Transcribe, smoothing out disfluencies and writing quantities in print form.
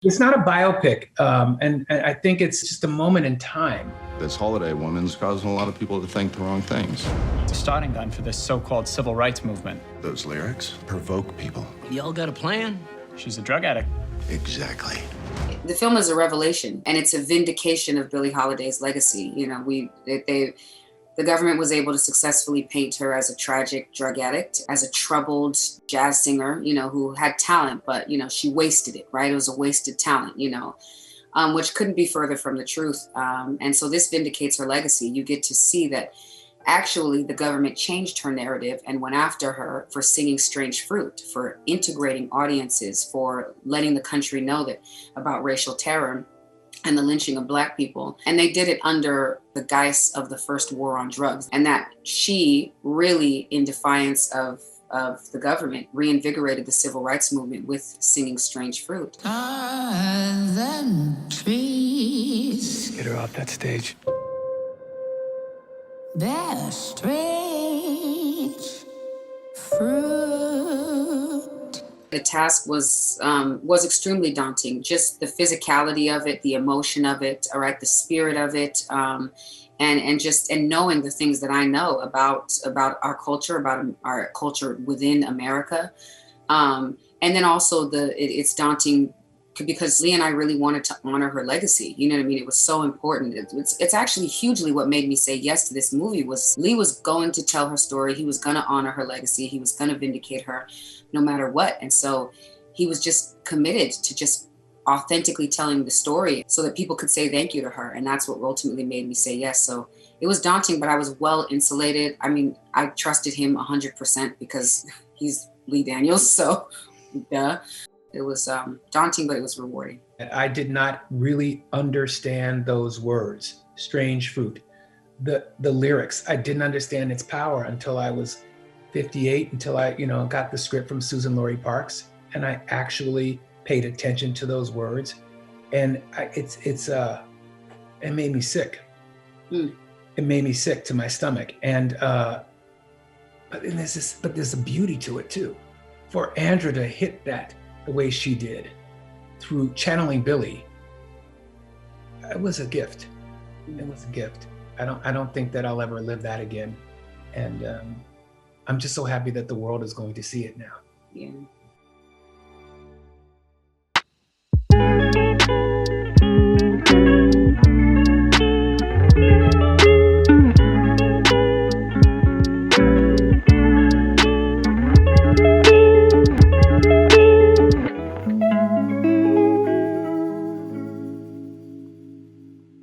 It's not a biopic, and I think it's just a moment in time. This holiday woman's causing a lot of people to think the wrong things. It's a starting gun for this so-called civil rights movement. Those lyrics provoke people. Y'all got a plan? She's a drug addict. Exactly. The film is a revelation, and it's a vindication of Billie Holiday's legacy. You know, the government was able to successfully paint her as a tragic drug addict, as a troubled jazz singer, you know, who had talent, but, you know, she wasted it, right? It was a wasted talent, you know, which couldn't be further from the truth. And so this vindicates her legacy. You get to see that actually the government changed her narrative and went after her for singing Strange Fruit, for integrating audiences, for letting the country know that about racial terror and the lynching of Black people. And they did it under the guise of the first war on drugs. And that she really, in defiance of the government, reinvigorated the civil rights movement with singing Strange Fruit. Trees. Get her off that stage. They're strange fruit. The task was extremely daunting. Just the physicality of it, the emotion of it, all right, the spirit of it, and knowing the things that I know about our culture within America, and then also it's daunting because Lee and I really wanted to honor her legacy. You know what I mean? It was so important. It's actually hugely what made me say yes to this movie. Was Lee was going to tell her story. He was going to honor her legacy. He was going to vindicate her no matter what. And so he was just committed to just authentically telling the story so that people could say thank you to her. And that's what ultimately made me say yes. So it was daunting, but I was well insulated. I mean, I trusted him 100% because he's Lee Daniels. So duh. It was daunting, but it was rewarding. I did not really understand those words, Strange Fruit. The lyrics, I didn't understand its power until I was 58, until I, got the script from Susan-Lori Parks, and I actually paid attention to those words. And it made me sick. Mm. It made me sick to my stomach. And but there's a beauty to it too. For Andra to hit that the way she did through channeling Billie, it was a gift. It was a gift. I don't think that I'll ever live that again. And I'm just so happy that the world is going to see it now. Yeah.